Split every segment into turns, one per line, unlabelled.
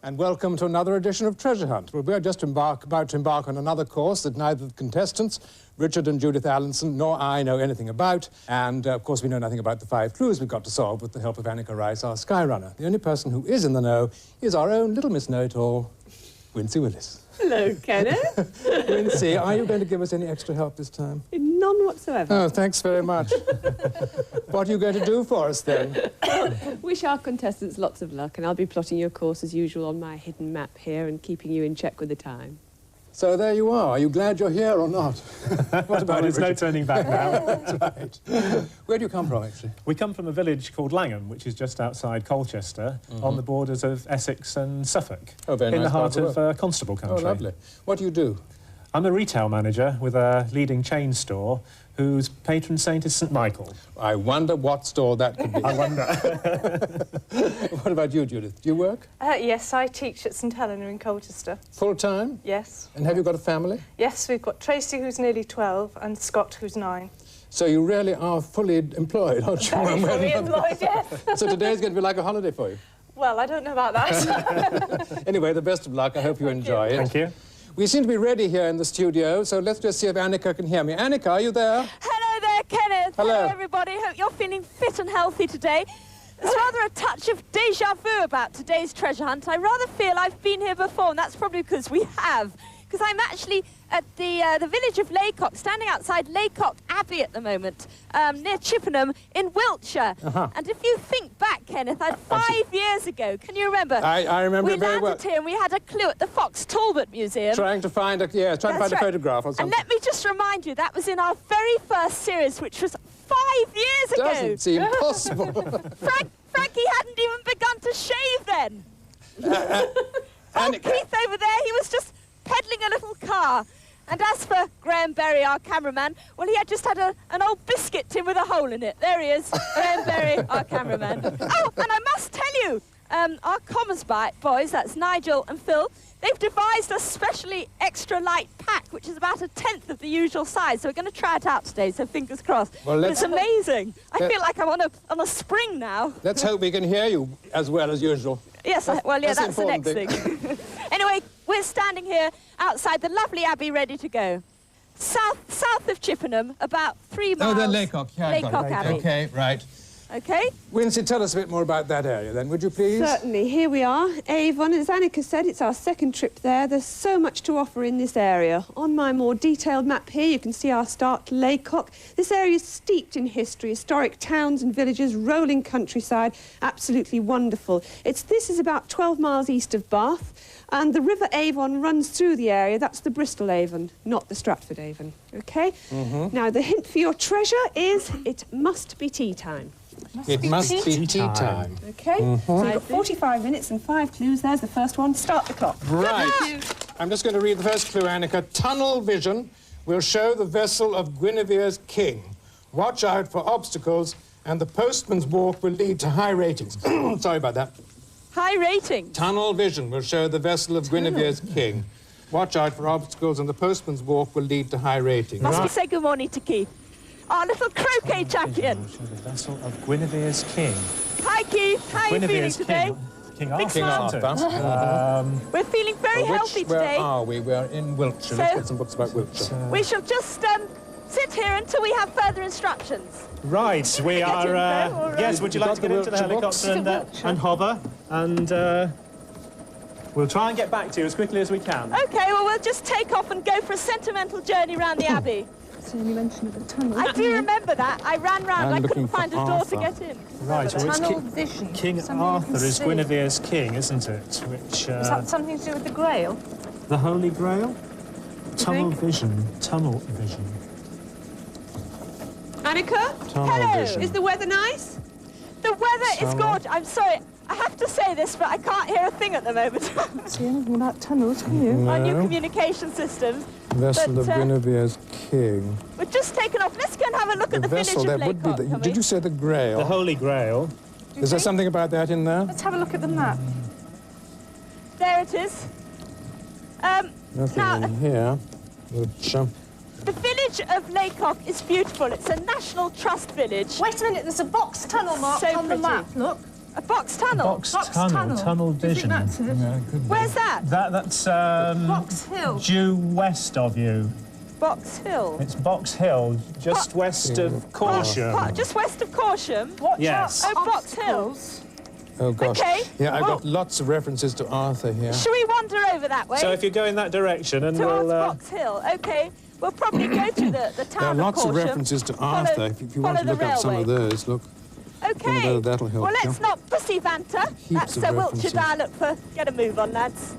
and welcome to another edition of Treasure Hunt. Well, we're just about to embark on another course that neither the contestants, Richard and Judith Allinson, nor I know anything about. And, of course, we know nothing about the 5 clues we've got to solve with the help of Anneka Rice, our Skyrunner. The only person who is in the know is our own little Miss Know-it-all, Wincy Willis.
Hello, Kenneth.
Wincy, are you going to give us any extra help this time?
None whatsoever.
Oh, thanks very much. What are you going to do for us, then?
Wish our contestants lots of luck, and I'll be plotting your course as usual on my hidden map here and keeping you in check with the time.
So there you are. Are you glad you're here or not? What about
There's no turning back now.
That's right. Where do you come from, actually?
We come from a village called Langham, which is just outside Colchester, on the borders of Essex and Suffolk.
Oh, very nice.
In the heart of Constable country.
Oh, lovely. What do you do?
I'm a retail manager with a leading chain store whose patron saint is St Michael.
I wonder what store that could be.
I wonder.
What about you, Judith? Do you work?
Yes, I teach at St Helena in Colchester.
Full-time?
Yes.
And have you got a family?
Yes, we've got Tracy, who's nearly 12, and Scott, who's 9.
So you really are fully employed, aren't you?
Very fully employed, yes.
So today's going to be like a holiday for you?
Well, I don't know about that.
Anyway, the best of luck. I hope you enjoy it.
Thank you.
We seem to be ready here in the studio, so let's just see if Anneka can hear me. Anneka, are you there?
Hello there, Kenneth.
Hello.
Everybody. Hope you're feeling fit and healthy today. There's rather a touch of déjà vu about today's treasure hunt. I rather feel I've been here before, and that's probably because we have. Because I'm actually at the village of Laycock, standing outside Laycock Abbey at the moment, near Chippenham in Wiltshire. And if you think back, Kenneth, 5 years ago, can you remember?
I remember it very well.
We landed here and we had a clue at the Fox Talbot Museum.
Trying to find a photograph or something.
And let me just remind you, that was in our very first series, which was 5 years ago.
Doesn't seem possible.
Frankie hadn't even begun to shave then. Keith over there, he was just peddling a little car. And as for Graham Berry, our cameraman, well, he had just had an old biscuit tin with a hole in it. There he is, Graham Berry, our cameraman. Oh, and I must tell you, our Commas boys, that's Nigel and Phil, they've devised a specially extra light pack, which is about 1/10 of the usual size. So we're going to try it out today, so fingers crossed. Well, it's amazing. I feel like I'm on a spring now.
Let's hope we can hear you as well as usual.
Yes, that's the next thing. Anyway, we're standing here outside the lovely Abbey, ready to go. South of Chippenham, about 3 miles.
Oh, they're Laycock. Yeah,
Laycock Abbey.
Okay, right.
Okay.
Wincy, tell us a bit more about that area then, would you please?
Certainly. Here we are, Avon. As Anneka said, it's our second trip there. There's so much to offer in this area. On my more detailed map here, you can see our start, Laycock. This area is steeped in history, historic towns and villages, rolling countryside, absolutely wonderful. This is about 12 miles east of Bath, and the River Avon runs through the area. That's the Bristol Avon, not the Stratford Avon, OK? Now, the hint for your treasure is it must be tea time.
It must be tea time.
OK, so you've got 45 minutes and 5 clues. There's the first one. Start the clock.
Right. I'm just going to read the first clue, Anneka. Tunnel vision will show the vessel of Guinevere's king. Watch out for obstacles, and the postman's walk will lead to high ratings. Sorry about that.
High ratings?
Tunnel vision will show the vessel of Guinevere's king. Watch out for obstacles, and the postman's walk will lead to high ratings.
Must we say good morning to Keith? Our little croquet champion.
The vessel of Guinevere's king.
Hi, Keith. How are you feeling today?
King
King Arthur.
We're feeling very healthy today.
Where are we? We're in Wiltshire. Let's get some books about Wiltshire.
We shall just sit here until we have further instructions.
Right, we are... yes, would you like to get into the helicopter and hover? And we'll try and get back to you as quickly as we can.
OK, well, we'll just take off and go for a sentimental journey around the Abbey.
So you mentioned the tunnel.
I do remember that. I ran round. I couldn't find a door to get in.
Right, well,
tunnel vision.
King Arthur is Guinevere's king, isn't it? Which,
is that something to do with the Grail?
The Holy Grail? Tunnel vision. Tunnel vision.
Anneka?
Tunnel vision.
Is the weather nice?
The weather is gorgeous. I'm sorry. I have to say this, but I can't hear a thing at the moment.
See anything about tunnels, can you?
No.
Our new communication systems.
Vessel of Guinevere's king.
We've just taken off. Let's go and have a look at the village of Laycock.
Did you say the Grail?
The Holy Grail.
Is there something about that in there?
Let's have a look at the map.
There it is.
Nothing in here.
The village of Laycock is beautiful. It's a National Trust village.
Wait a minute, there's a box tunnel mark
So
on the
pretty.
map, look.
A box tunnel?
Box tunnel. Tunnel vision.
Yeah, it could be.
Where's that?
That's
Box Hill.
due west of you.
Box Hill.
It's Box Hill, just west of Corsham.
Just west of Corsham?
Yes.
Oh, Box Hill.
Oh, gosh.
Okay.
Yeah, I've
Well-
got lots of references to Arthur here.
Shall we wander over that way?
So if you go in that direction and
Towards
we'll...
Box Hill, OK. We'll probably go to the town
There are lots
of
of
Corsham.
references to Arthur. If you want to
follow
look
the
up some of
railway.
those, look.
OK.
That'll help
Well,
you.
let's not pussy banter. That's
of
Wiltshire
references.
dialect for get a move on, lads.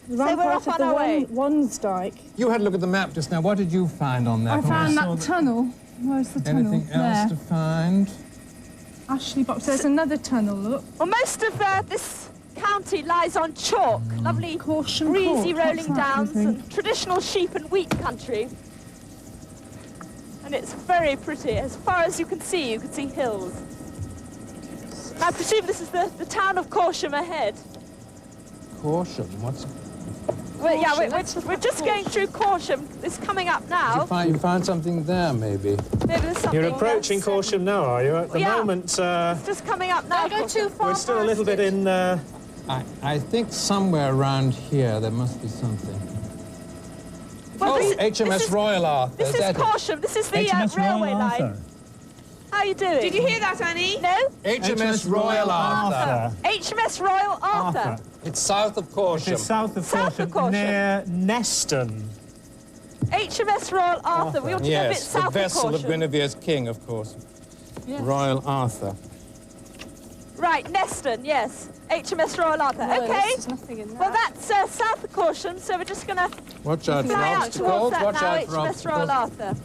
The
So we're
rampart
off
of
on
the
our way.
Wansdyke.
You had a look at the map just now. What did you find on that?
I found that tunnel. Where's the tunnel?
Anything else to find?
Ashley Box. There's another tunnel, look.
Well, most of this county lies on chalk. Lovely,
Corsham
breezy
Court,
rolling
what's that,
downs
do you think?
and traditional sheep and wheat country. And it's very pretty. As far as you can see hills. I presume this is the town of Corsham ahead.
Corsham. What's...
Well, yeah, we're just going through Corsham. It's coming up now.
You find something there, maybe?
Maybe there's something.
You're approaching
that's,
Corsham now, are you? At the
yeah.
moment,
It's just coming up now.
Don't go too far.
we're still a little bit in...
I think somewhere around here there must be something.
Well,
Oh,
this
HMS
is-
Royal Arthur.
This is
that it?
Corsham. This is the
HMS
railway
Royal
line.
Arthur.
How are you doing?
Did you hear that, Annie?
No?
HMS Royal Arthur.
HMS Royal Arthur.
It's south of Corsham.
It's south of
South of
Corsham,
Corsham.
near Neston.
HMS Royal Arthur. We ought to go a bit
Yes, the
south
vessel
of
of
Corsham.
Guinevere's king, of course.
Yes.
Royal Arthur.
Right, Neston, yes. HMS Royal Arthur.
No,
OK.
there's nothing in
Well,
that.
that's south of Corsham, so we're just going to
Watch out for
fly out
obstacles.
towards that
Watch
now,
out for
HMS Royal
obstacles.
Arthur.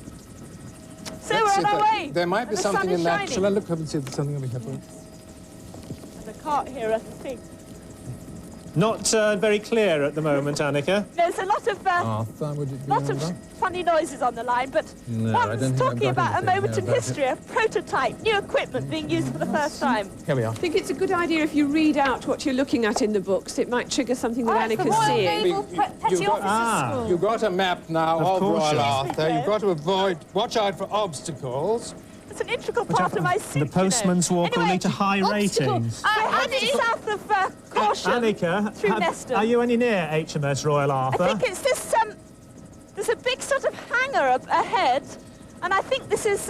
So
Let's
we're
see
on
if
our
there-
way.
There might
and
be
the
something
sun is
in that.
shining.
Shall I look up and see if there's something over here?
And I can't hear a thing.
Not very clear at the moment, Annika.
There's a lot of
Arthur, would it be
lots
under?
of funny noises on the line, but
No, I don't
one's
think I've
talking
got
about a
anything
moment
there
in
about
history, a prototype, new equipment being used for the first time.
Here we are.
I think it's a good idea if you read out what you're looking at in the books. It might trigger something that
it's the
Annika's
Royal
seeing.
Naval Petty
You've got-
Officers School.
You've got a map now
Of
of
course,
Royal
yes.
Arthur. You've got to avoid, watch out for obstacles.
It's an integral part of my suit,
The postman's
you know.
walk will
Anyway,
lead to high
Obstacle.
ratings.
I had it south of Corsham.
Annika,
through Neston.
are you any near HMS Royal Arthur?
I think it's this, there's a big sort of hangar up ahead, and I think this is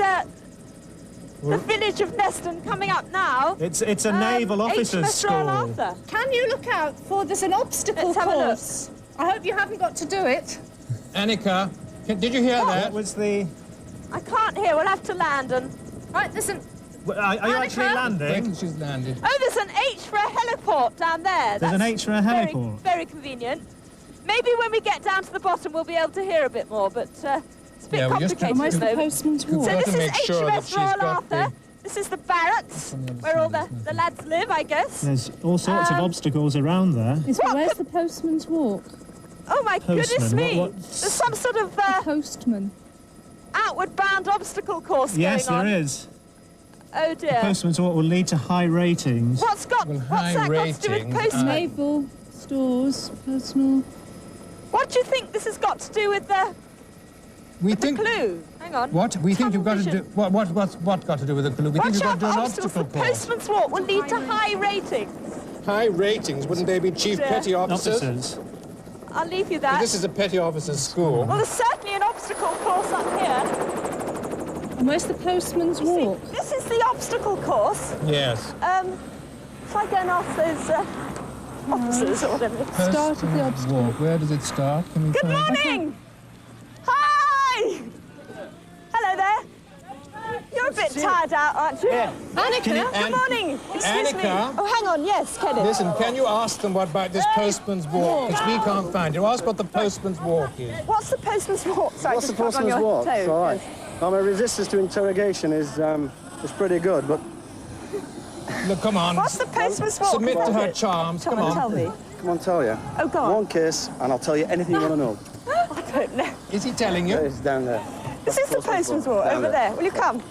the village of Neston coming up now.
It's a naval officers'
HMS Royal
school.
Arthur.
Can you look out for there's an obstacle
Let's have a look.
course? I hope you haven't got to do it.
Annika, did you hear
That
that?
was the...
I can't hear, we'll have to land and...
Right, listen.
Are you actually
Wait
landing?
till she's landed.
Oh, there's an H for a heliport down there.
There's an
That's
H for a heliport.
Very convenient. Maybe when we get down to the bottom we'll be able to hear a bit more, but it's a bit
Yeah, we just
complicated
Where's
at
the
the moment.
postman's
Good
walk?
So
Got
this
to
is
make sure that
HMS
she's
Royal
got
Arthur.
the-
This is the barracks,
on the other
where all
side,
the
isn't it?
lads live, I guess.
There's all sorts of obstacles around there.
Where's the postman's walk?
Oh my goodness
Postman,
me!
what's-
There's some sort of
Postman.
outward bound obstacle course
Yes,
going on.
there is.
Oh dear.
Postman's walk will lead to high ratings.
What's that
high
got to do with
ratings,
postman?
Naval stores, personal.
What do you think this has got to do with the
We think...
clue? Hang on.
What? We think you've got to do...
Tunnel vision.
What got to do with the clue? We think
Watch
you've got
out
to do
for
an
obstacles.
obstacle
The
course.
postman's walk will lead to high ratings.
High ratings, wouldn't they be chief
Yeah.
petty officers?
Officers.
I'll leave you that.
This is a petty officers' school.
Well, there's certainly an obstacle course up here.
And where's the postman's
See,
walk?
this is the obstacle course.
Yes.
If I go and ask those officers or whatever.
Start of the
Postman's
obstacle.
walk. Where does it start? Can we
Good
find...
morning! Hi! Hello there. You're a bit tired out, aren't you?
Annika?
Good morning. Excuse me.
Annika?
Oh, hang on. Yes, Kenneth.
Listen, can you ask them what about this postman's walk? Because we can't find it. Ask what the postman's walk is.
What's the postman's walk? Sorry,
What's the
just trod on
postman's
your
walk?
toe.
It's all right. Well, my resistance to interrogation is pretty good, but
Look, come on.
What's the postman's walk?
Submit to her
Come
charms. Come
on, tell
on.
me.
come on, tell you.
Oh, go on.
One kiss, and I'll tell you anything you want to know.
I don't know.
Is he telling you?
It's down there.
This is the postman's walk
Down
over there. Will you come?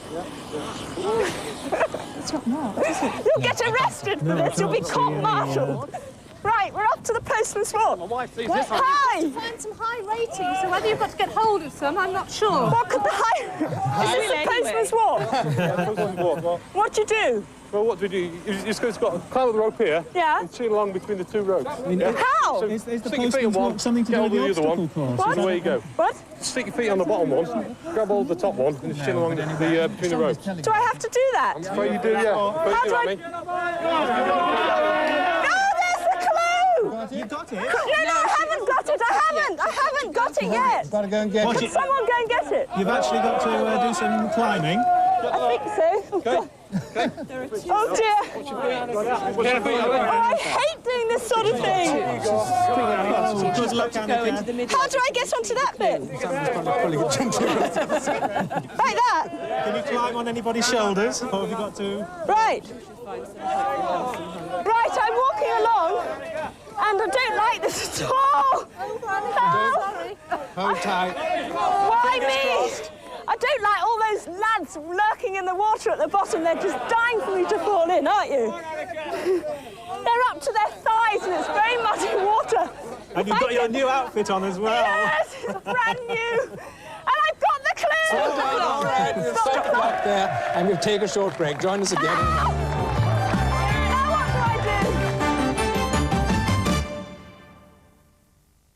It's not marked, is it?
You'll get arrested for this. You'll be court-martialed. Right, we're up to the postman's walk. Hi!
Find some high ratings, so whether you've got to get hold of some, I'm not sure.
What could the high... Is this the postman's walk? What do you do?
Well, what do we do? You just got to climb up the rope here.
Yeah.
And chain along between the two ropes.
How?
So
Is the
stick your feet on
postman's
one,
walk something to
get
do
hold
with
of
the
the other one.
obstacle course?
And away you go.
What?
Stick your feet on the bottom one, grab hold of the top one, and just chain along between the ropes.
Do I have to do that?
That's what you do, yeah.
How do I... No, there's the clue!
You got it?
No, I haven't got it. I haven't got it yet.
Gotta go and get
Can someone go and get it?
You've actually got to do some climbing.
I think so.
Okay.
Oh dear. Oh, I hate doing this sort of thing.
Oh, good luck, Anneka.
How do I get onto that bit? Like that?
Can you climb on anybody's shoulders? Or have you got to...
Right. Right, I'm walking along, and I don't like this at all. Help!
Hold tight.
Why me? I don't like all those lads lurking in the water at the bottom. They're just dying for me to fall in, aren't you? They're up to their thighs and it's very muddy water.
And you've got your new outfit on as well.
Yes, it's brand new. And I've got the clue.
All right, we'll stop right there and we'll take a short break. Join us again.
Now what do I do?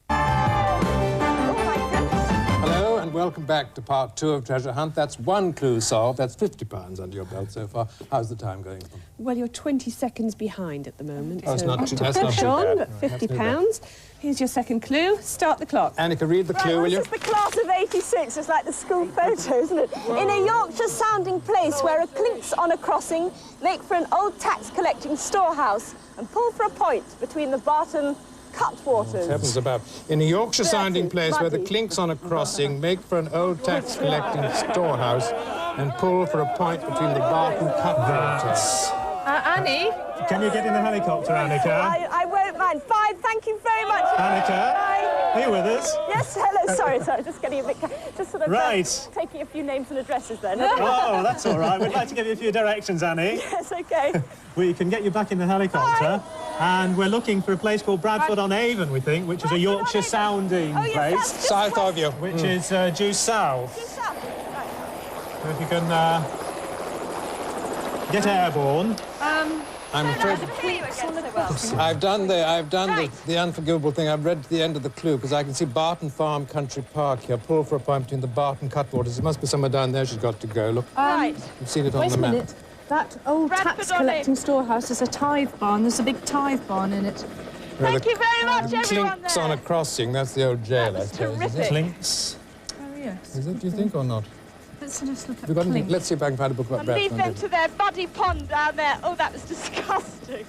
Oh my goodness.
Hello and welcome back to part 2 of Treasure Hunt. That's one clue solved. That's £50 under your belt so far. How's the time going?
Well, you're 20 seconds behind at the moment.
Oh, that's not too bad.
Push on, but £50. Here's your second clue. Start the clock.
Anneka, read the clue, will you?
This is the class of '86. It's like the school photo, isn't it? In a Yorkshire-sounding place where a clinks on a crossing, make for an old tax-collecting storehouse and pull for a point between the Barton cutwaters.
Happens about in a Yorkshire-sounding place where the
muddy.
clinks on a crossing make for an old tax-collecting storehouse and pull for a point between the Barton cutwaters.
Annie?
Can you get in the helicopter, Anneka?
I won't mind. Fine, thank you very much.
Anneka?
Bye.
Are you with us?
Yes, hello. Sorry, just getting a bit... Just sort of
Right.
taking a few names and addresses then.
Oh, that's all right. We'd like to give you a few directions, Annie.
Yes, OK.
We can get you back in the helicopter. And we're looking for a place called Bradford-on-Avon, we think, which is a Yorkshire-sounding
Oh, yes,
place.
that's just
South of you.
Which is due south.
Just south. Right.
So if you can get airborne.
I'm afraid I've done the unforgivable thing. I've read to the end of the clue because I can see Barton Farm Country Park here. Pull for a point between the Barton cutwaters. It must be somewhere down there she's got to go. Look,
Right.
you've seen it on
Wait
the
a
map.
minute. That old
Bradford
tax
on
collecting
it.
storehouse is a tithe barn. There's a big tithe barn in it.
Where
Thank
the
you very much, everyone
clinks
there.
on a crossing. That's the old jail, I
That's
suppose. Is it?
terrific.
Clinks.
Oh, yes.
Is it, do you think, or not?
Let's just look at
We've got
Clink.
let's see if I can find a book about
And leave
Bradford.
them to their muddy pond down there. Oh, that was disgusting.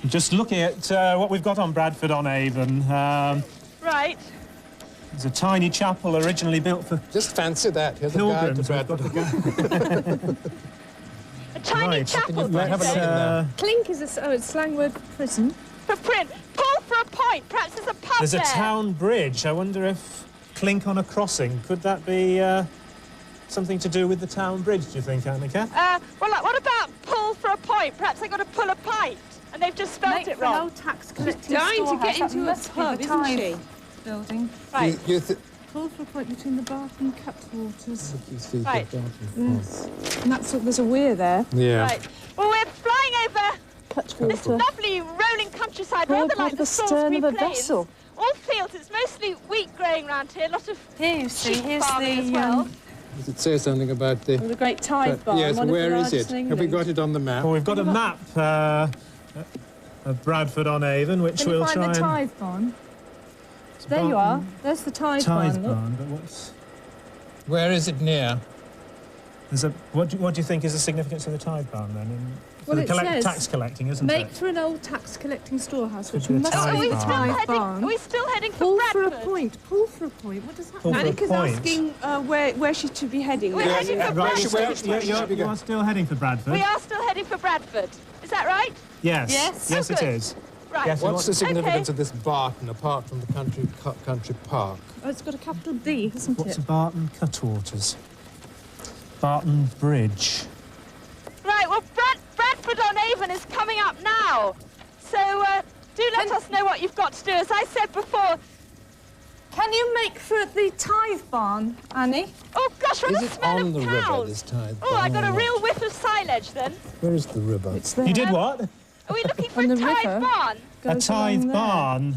Just looking at what we've got on Bradford-on-Avon.
Right.
There's a tiny chapel originally built for
Just fancy that. Here's a guide to
pilgrims.
Bradford.
A tiny
Right.
chapel.
Can you have a look in there?
Clink is a slang word for prison.
For print. Pull for a point. Perhaps there's a pub
There's a
there.
town bridge. I wonder if clink on a crossing, could that be something to do with the town bridge, do you think, Anneka?
Well, like, what about pull for a point? Perhaps they've got to pull a pint and they've just spelt
Make
it
for an
wrong.
old tax collecting
dying to
storehouse.
get into
That
a
must be
pub,
the
isn't
tithe
she?
building.
Right.
Pull for a point between the Barton cutwaters.
Right.
Yes. And there's a weir there.
Yeah.
Right. Well, we're flying over this
Cutwater.
lovely rolling countryside,
All
rather
part
like
of
the
the stern
Salisbury
of a
Plains.
vessel.
All fields. It's mostly wheat growing around here. A lot of
Here you see,
sheep
here's
farming as
the,
well.
Does it say something about the...
the great tithe barn.
yes,
one
where
of the
is it?
largest in
Have we
England.
got it on the map?
Well, we've got a map of Bradford-on-Avon, which
Can you
we'll
find
try
the
and...
tithe barn? There you are. There's the tithe
Tithe
barn. Look.
barn, but what's...
Where is it near?
There's a, what do you think is the significance of the tithe barn, then?
Well, it says,
tax collecting, isn't
Make
it?
for an old tax collecting storehouse, which
Could be a
must
tithe
be the
barn.
tithe barn.
Are we still heading for
Pull for a
Bradford?
point. Pull for a point. What does that
Pull
mean?
for a
Annika's
point.
asking where she should be heading.
We're heading for Bradford.
You are still heading for Bradford?
We are still heading for Bradford. Is that right?
Yes.
Yes.
Yes,
Oh,
it
good.
is.
Right.
Yes,
What's the significance
Okay.
of this Barton apart from the country park?
Oh, it's got a capital B, hasn't
What's
it?
a Barton Cutwaters? Barton Bridge.
Right, well, Bradford-on-Avon is coming up now. So do let us know what you've got to do. As I said before,
Can you make for the tithe barn, Annie?
Oh, gosh, what a smell
on
of
the
cows.
river, this tithe
Oh, I
barn
got a
or
real
not?
whiff of silage then.
Where is the river?
It's there.
You did what?
Are we looking for
On
a
the
tithe
river.
barn?
A
Goes
tithe
along there.
barn.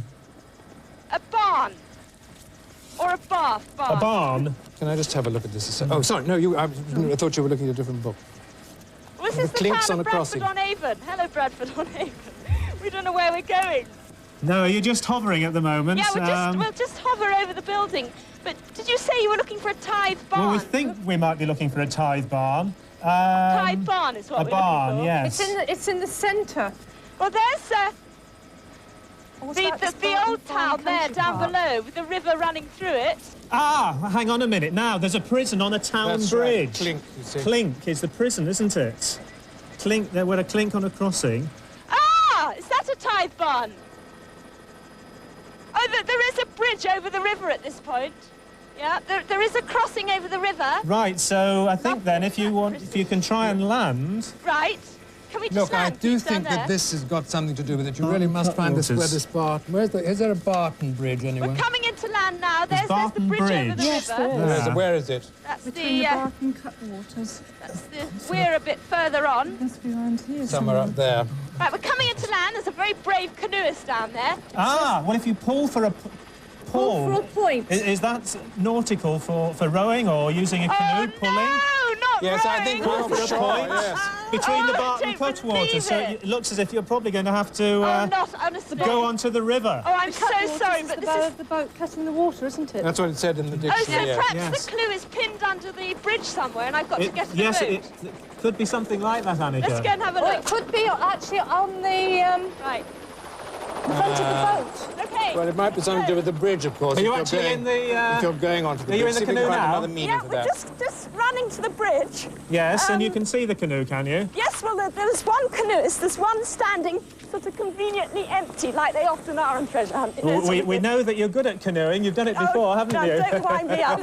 A barn. Or a bath barn.
A barn?
Can I just have a look at this? Oh, sorry, no, I thought you were looking at a different book.
Well, this is the
Clinks
town
on
of
a crossing.
Bradford on Avon. Hello, Bradford on Avon. We don't know where we're going.
No, you're just hovering at the moment.
Yeah, we'll just hover over the building. But did you say you were looking for a tithe barn?
Well, we think we might be looking for a tithe barn.
Tithe barn is what
A
we're
barn,
looking for.
yes.
It's in the centre.
Well, there's
What's
the old town there down below with the river running through it.
Ah, hang on a minute. Now, there's a prison on a town
That's right,
bridge.
Clink, you see.
Clink is the prison, isn't it? Clink, there were a clink on a crossing.
Ah, is that a tithe barn? Oh, there is a bridge over the river at this point. Yeah, there is a crossing over the river.
Right, so I think then if you can try and land.
Right. Can we just
Look, I
land
do
down
think
there?
that this has got something to do with it. You really must find this
Cutwaters.
where this Barton... Is there a Barton Bridge anywhere?
We're coming into land now. There's the
Barton
bridge over the
Bridge.
Yes,
river.
there is.
Where is it?
That's
Between the
the,
Barton Cutwaters.
we're a bit further on.
It must be around here.
Somewhere up there.
Right, we're coming into land. There's a very brave canoeist down there.
Ah, well, if you pull for a...
Pull for a point.
Is that nautical for rowing or using a canoe pulling?
No, not
Yes, I think
rowing.
we're
For a
offshore,
point
yes.
between the
Oh, I
Barton
don't
Cutwater,
believe
so
it.
it looks as if you're probably going to have to
Oh, not honestly.
go onto the river.
Oh, I'm so sorry,
It's
but
the
this is...
the boat cutting the water, isn't it?
That's what it said in the
Oh,
dictionary.
so
yes.
perhaps
Yes.
the clue is pinned under the bridge somewhere and I've got to get to the
Yes,
boat.
it could be something like that, Anneka.
Let's go and have a
Or
look.
it could be actually on the
Right.
front of the boat.
Okay.
Well, it might be something to do with the bridge, of course.
Are
if
you
you're
actually
going,
in the...
If you're going onto the
Are you
bridge.
in the
See if we can
canoe
find
now?
another meaning
Yeah,
for
we're
that.
just running to the bridge.
Yes, and you can see the canoe, can you?
Yes, well, there's one canoeist, there's one standing sort of conveniently empty, like they often are on treasure hunt. You know, sort of
We
thing.
know that you're good at canoeing. You've done it
Oh,
before, haven't
no,
you?
don't wind me up.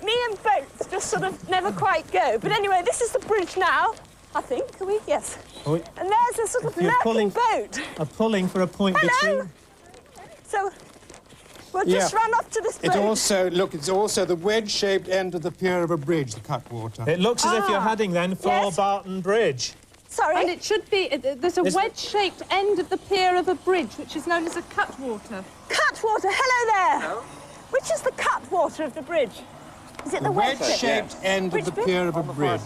Me and boats just sort of never quite go. But anyway, this is the bridge now, I think. Are we? Yes.
Oh, we-
And there's a sort of
You're
lurking
pulling-
boat.
pulling for a point
Hello?
between...
So we'll just run off to this boat.
It's also the wedge-shaped end of the pier of a bridge, the cutwater.
It looks as if you're heading then for
Yes.
Barton Bridge.
Sorry.
And it should be, there's a
Is-
wedge-shaped end of the pier of a bridge, which is known as a cutwater.
Cutwater, hello there. Hello. Which is the cutwater of the bridge? Is it the
wedge-shaped end
Which
of the
bit?
pier of a bridge.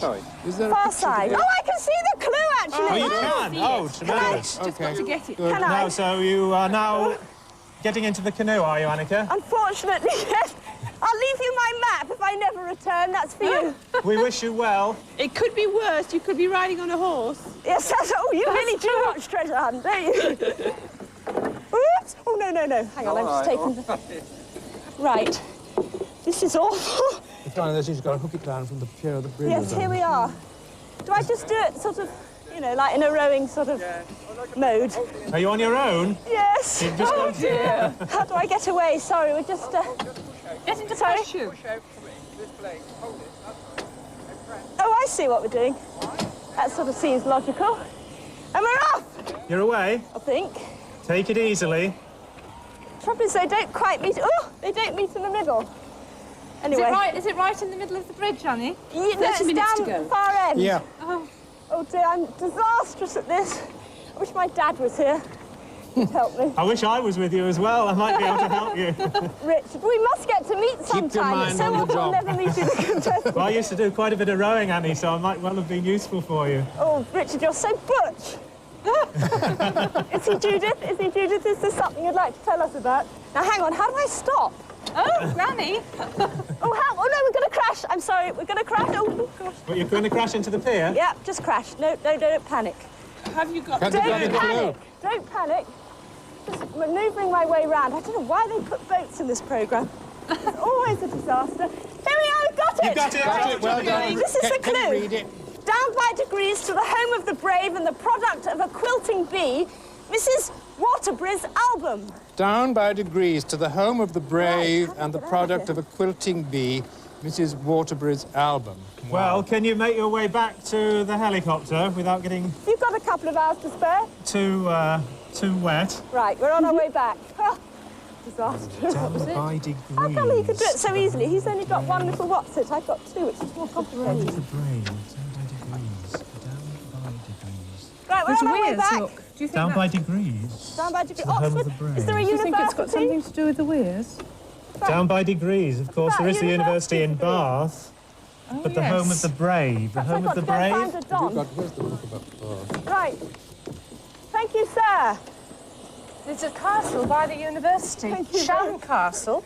Is there a
Far
picture
side.
there?
Oh, I can see the clue, actually.
Oh, you can? Oh, tremendous.
Just got to get it.
Good.
Can I?
Now, so you are now getting into the canoe, are you, Anneka?
Unfortunately, yes. I'll leave you my map if I never return. That's for you.
We wish you well.
It could be worse. You could be riding on a horse.
Yes, that's... Oh, you really do watch treasure hunt, don't you? Oops. Oh, no. Hang on, I'm just taking the... Right. This is awful.
It's one of those things you've got to hook it down from the pier of the bridge.
Yes, here we are. Do I just do it sort of, you know, like in a rowing sort of mode?
Are you on your own?
Yes.
You've just
Oh,
got-
dear. How do I get away? Sorry, we're just...
Get into
Sorry?
parachute.
Oh, I see what we're doing. That sort of seems logical. And we're off,
You're away?
I think.
Take it easily.
Trouble is they don't quite meet... Oh, they don't meet in the middle.
Is
Anyway.
it right in the middle of the bridge, Annie?
No,
30
it's
minutes
down
to go.
the far end.
Yeah.
Oh,
Oh, dear, I'm disastrous at this. I wish my dad was here. He'd help me.
I wish I was with you as well. I might be able to help you.
Richard, we must get to meet sometime.
mind
It's so
on the
often we'll
job.
never meet in the contest.
Well, I used to do quite a bit of rowing, Annie, so I might well have been useful for you.
Oh, Richard, you're so butch. Is he Judith? Is he Judith? Is there something you'd like to tell us about? Now, hang on, how do I stop?
oh, Granny.
Oh, how? Oh, no, we're going to crash. I'm sorry, we're going to crash. Oh, gosh.
But you're going to crash into the pier?
Yeah, just crash. No, don't panic.
Have you got...
Have you got
Don't
the
panic.
clue?
Don't panic. Just manoeuvring my way round. I don't know why they put boats in this programme. It's always a disaster. Here we are, we've got it!
You got it,
Got it, well done.
This is the
Can you
clue.
read it?
Down by degrees to the home of the brave and the product of a quilting bee, Mrs. Waterbury's album.
Down by degrees to the home of the brave
Right,
and the
how do I get out
product
of
of a quilting bee, Mrs. Waterbury's album.
Well, can you make your way back to the helicopter without getting
You've got a couple of hours to spare.
too wet?
Right, we're on our way back. Oh, disaster.
Down by degrees.
How come he could do it so easily? He's only got one little what's it? I've got two, which is more complicated.
The brain. Down by degrees. Down by degrees.
Right, we're on our way back.
Look. Do you think
Down by degrees.
Down by degrees.
The home of
Oxford,
the brain.
is there a
Do you
university?
think it's got something to do with the weirs?
Down by degrees, of course, there is the university in Bath,
Oh,
but the home of the brave. The home of the brave.
Where's the book about Bath?
Right. Thank you, sir.
It's a castle by the university.
Thank you.
Sham Castle.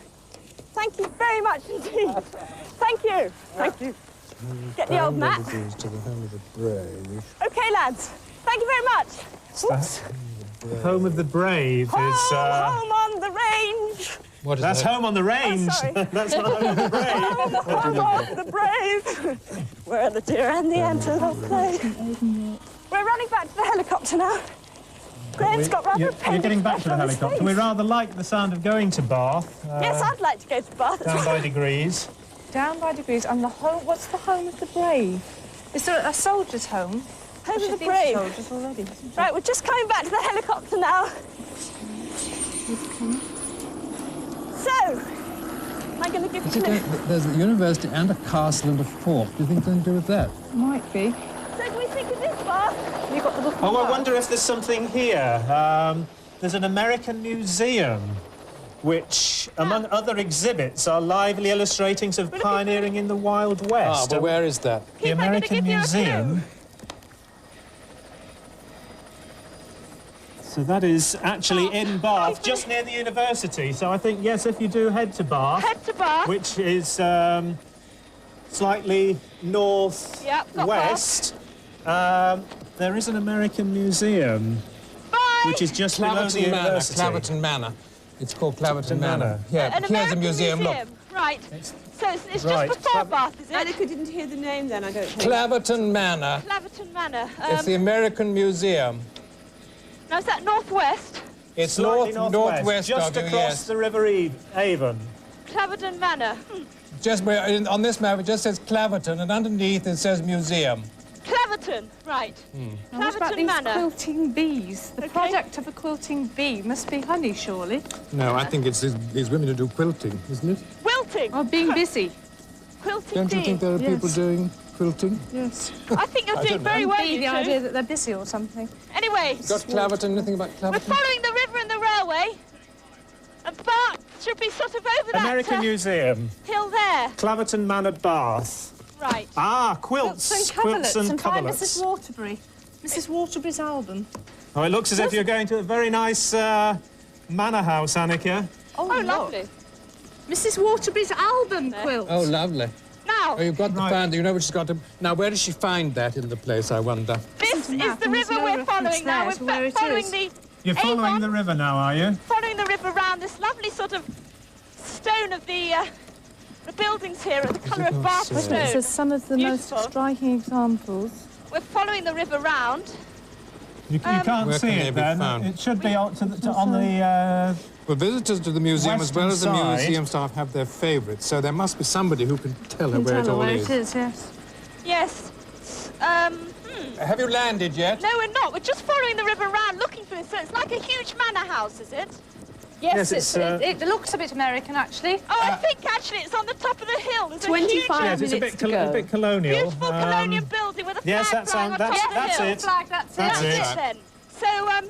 Thank you very much indeed. Thank you. Thank you. Get the old map.
To the home of the brave.
Okay, lads. Thank you very much.
Whoops. The home of the brave is...
Home on the range.
What is
That's
that?
home on the range.
sorry.
That's not home of the brave.
Home on the brave. Where the deer and the antelope play. We're running back to the helicopter now. Graham's got rather a pain.
You're getting back to the helicopter. We rather like the sound of going to Bath.
Yes, I'd like to go to Bath.
Down by degrees.
Down by degrees. And the home... What's the home of the brave? Is there a soldier's home?
Home of the
Been
brave.
soldiers already.
Right, we're just coming back to the helicopter now. So, I'm going to give you
There's a university and a castle and a fort. Do you think something to do with that?
Might be.
So can we think of this, Bath?
You got the book.
Oh, I wonder if there's something here. There's an American museum, which, among other exhibits, are lively illustrations of pioneering in the Wild West.
but where is that?
The American Museum. So that is actually in Bath, just near the university. So I think, yes, if you do head to Bath, which is slightly north-west, there is an American museum, which is just below the university.
Claverton Manor. It's called Claverton Manor. Yeah,
An
here's
American
a museum. Look.
Right. So it's
Right.
just before Bath, is it?
Anneka didn't hear the name then, I don't think.
Claverton Manor.
Claverton Manor.
It's the American Museum.
Now, is that northwest?
It's
Slightly
northwest
just
of you,
across
yes.
the River Avon.
Claverton Manor.
Just where, on this map, it just says Claverton, and underneath it says museum.
Claverton, right.
Now, what about
Claverton
these
Manor.
quilting bees? The product of a quilting bee must be honey, surely.
No, I think it's these women who do quilting, isn't it?
Quilting.
Or being busy.
Quilting
Don't you think there are people
Yes.
doing quilting?
Yes.
I think you're doing very well,
Be
you
the
two.
idea that they're busy or something.
Anyway,
Got Claverton, anything about
we're
Claverton?
following the river and the railway. And Bath should be sort of over
American
that
Museum,
hill there.
Claverton Manor, Bath.
Right.
Ah, quilts. Quilts and
by
coverlets.
Mrs. Waterbury. Mrs. Waterbury's album.
Oh, it looks as if you're going to a very nice manor house, Anneka.
Oh,
look.
lovely.
Mrs. Waterbury's album quilt.
Oh, lovely.
Now,
Oh, you've got the
Right.
find. You know what she's got to... Now, where does she find that in the place, I wonder?
this is the
map, and there's
river
no
we're
reference
following now.
there to where
We're
it
following
is.
the
You're following
Avon,
the river now, are you?
following the river round this lovely sort of stone of the buildings here are the colour of Bath
say?
It
stone.
says some of the
Beautiful.
most striking examples.
We're following the river round.
You can't
Where
see
can they
it
be
then.
found?
It should be on the...
Well, visitors to the museum, as well as the
Western side.
museum staff, have their favourites, so there must be somebody who can tell her
You
where
can
it
tell
all
where
is.
it is, yes.
Yes.
Have you landed yet?
No, we're not. We're just following the river round looking for this. So it's like a huge manor house, is it?
Yes, it's,
it looks a bit American, actually.
Oh, I think actually it's on the top of the hill. There's a
25
huge,
Yes, it's a
minutes
bit,
to go.
a bit colonial.
beautiful colonial building with a flag
yes,
flying on top of the
that's
hill.
it.
Flag, that's
That's
it.
it.
That's it then. So,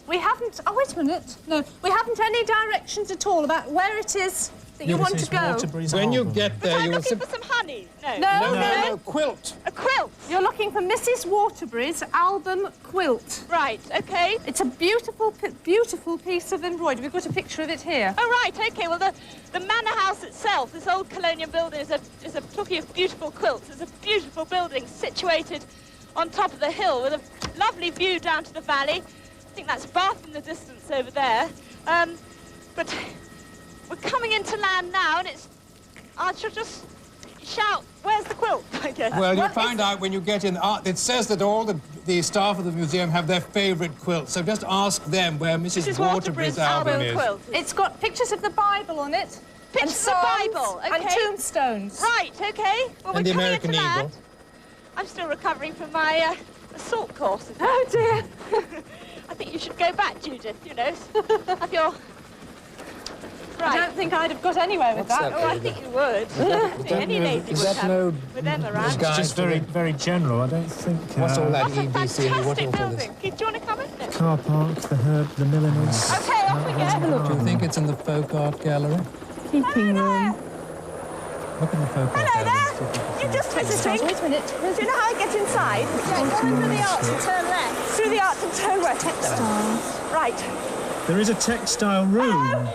We haven't... Oh, wait a minute. No, we haven't any directions at all about where it is that you want to go.
When you get
was
there,
I
you will
looking
see...
for some honey? No.
No.
quilt.
A quilt.
You're looking for Mrs. Waterbury's album quilt.
Right, okay.
It's a beautiful, beautiful piece of embroidery. We've got a picture of it here.
Oh, right, okay. Well, the manor house itself, this old colonial building, is a talking of beautiful quilts. It's a beautiful building situated on top of the hill with a lovely view down to the valley. I think that's Bath in the distance over there. But we're coming into land now, and I shall just shout, where's the quilt, I guess.
Well, you'll find out when you get in. It says that all the staff of the museum have their favourite quilt, so just ask them where Mrs. Waterbury's album is.
quilt.
It's got pictures of the Bible on it.
Pictures
and
of the
psalms
Bible,
and
okay.
tombstones.
Right, okay. Well,
And
we're
the
coming
American
into land.
Eagle.
I'm still recovering from my assault course.
Oh, dear.
I think you should go back, Judith, you know. Have your
I don't think I'd have got anywhere with that.
Oh, I think you would. Any lady would have. With them around.
It's just very general. I don't think...
What's all that
That's a
EBC?
fantastic building. Do you want to come in?
Car park, the herb, the milliners.
Okay, off we go.
Do you think it's in the folk art gallery?
Keeping room.
Look in the folk art
Hello
gallery.
there. You're just visiting.
Wait a minute.
Do you know how I get inside? Yeah, go through the arch and turn left. Through the arch and turn left. Textiles. Right.
There is a textile room.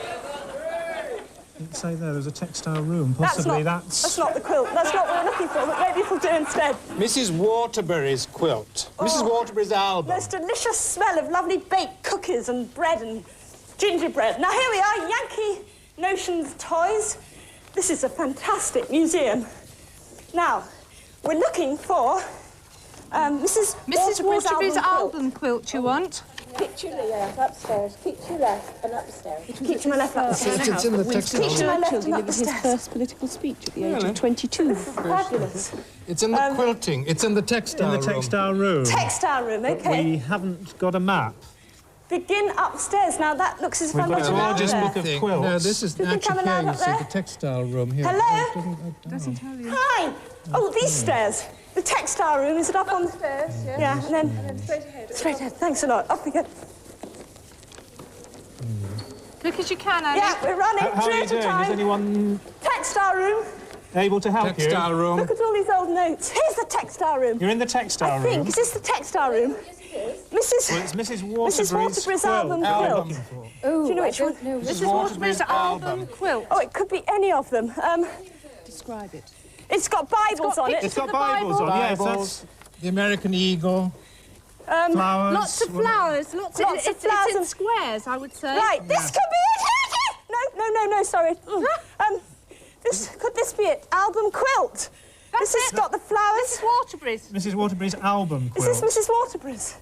Didn't say there's a textile room. Possibly
That's not the quilt. That's not what we're looking for, but maybe it'll do instead.
Mrs. Waterbury's quilt. Mrs. Waterbury's album.
Most delicious smell of lovely baked cookies and bread and gingerbread. Now, here we are, Yankee Notions Toys. This is a fantastic museum. Now, we're looking for Mrs.
Waterbury's album quilt you want?
Keep to your left, upstairs. Keep to your left and upstairs.
Keep to my left, upstairs.
It's in the textile
Keep to
room.
my left and
delivered his
upstairs.
first political speech at the age of 22.
Fabulous.
It's in the quilting. It's in the textile room.
In the textile room.
Textile room, okay.
We haven't got a map.
Begin upstairs. Now, that looks as if I'm
got
not
a
allowed
largest
there.
book of quilts.
No, this is
Do you think
actually
I'm allowed
here. You
up
see
there?
the textile room here.
Hello?
Doesn't tell you.
Hi. Oh, these stairs. The textile room, is it up on...
Upstairs, yeah.
Yeah, and then
Straight ahead.
straight ahead. Thanks a lot. Up we go.
Quick as you can, Annie.
Yeah, we're running.
How are
Three
you
at a
doing? Is
time.
anyone
Textile room.
able to help
Textile
you?
room.
Look at all these old notes. Here's the textile room.
You're in the textile
I
room.
think. Is this the textile room?
Well,
Mrs.
it's Mrs. Waterbury's
Waterbury's album quilt.
Oh,
Do you know which one?
No,
Mrs. Waterbury's album quilt.
Oh, it could be any of them.
Describe it.
It's got Bibles on it.
It's got Bibles on, yes.
Bibles, the American Eagle.
Flowers.
Lots of flowers. Lots of
Lots of
it's
flowers
in
and-
squares, I would say.
Right, this could be it. No, sorry. Could this be it? Album quilt. This has got the flowers.
Mrs. Waterbury's.
Mrs. Waterbury's album
Is
quilt.
this Mrs. Waterbury's?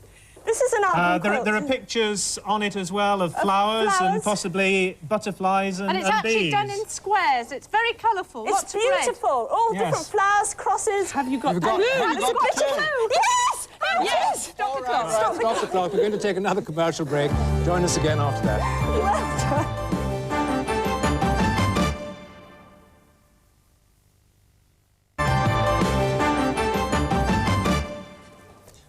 This is an album quilt.
There are pictures on it as well of flowers and
flowers.
possibly butterflies and
And it's actually
bees.
done in squares. It's very colourful.
It's
Lots of red.
beautiful. All
Yes.
different flowers, crosses.
Have you got
Have you
It's
got
a bit
the
of
clue?
blue. Yes! Yes!
Stop the clock.
Right, stop the clock. We're going to take another commercial break. Join us again after that.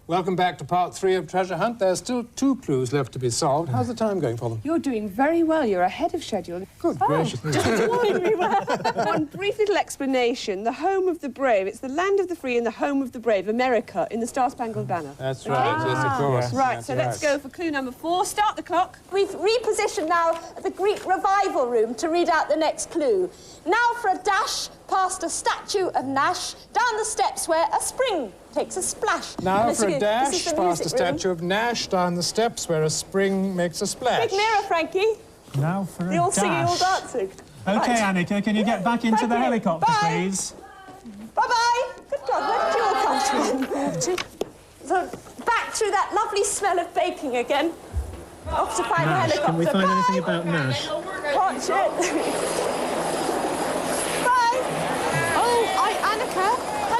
Welcome back to part 3 of Treasure Hunt. There's still 2 clues left to be solved. How's the time going for them?
You're doing very well. You're ahead of schedule.
Good gracious.
One brief little explanation. The home of the brave. It's the land of the free and the home of the brave, America, in the Star-Spangled Banner.
That's right, yes, of course.
Right,
That's
so let's go for clue number 4. Start the clock.
We've repositioned now the Greek revival room to read out the next clue. Now for a dash past a statue of Nash, down the steps where a spring takes a splash.
Now
And
for a
this
dash
is the
past a
music room.
statue of Nash down the steps where a spring makes a splash.
Big mirror, Frankie.
Now for a
You're all
dash.
singing, all dancing.
OK,
Right.
Anneka, can you get back into
Thank
the
you.
helicopter,
Bye.
please?
Bye-bye. Good job. Where did you all come from? So back through that lovely smell of baking again. Off to find
Nash.
the helicopter.
Can we find
Bye.
anything about Nash?
Watch it. Bye.
Oh, Anneka,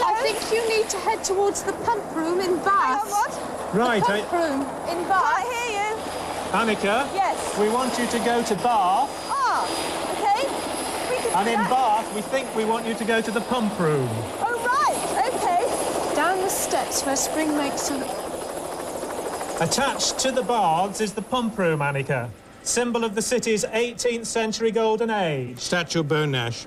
I think you need to head towards the pump room in Bath.
What?
Right,
Pump room in Bath.
Can't hear you.
Annika,
Yes.
we want you to go to Bath,
Ah, okay. We can
and
do
in
that.
Bath, we think we want you to go to the pump room.
Oh, right. Okay.
Down the steps where spring makes a...
Attached to the baths is the pump room, Annika, symbol of the city's 18th century golden age.
Statue of Beau Nash.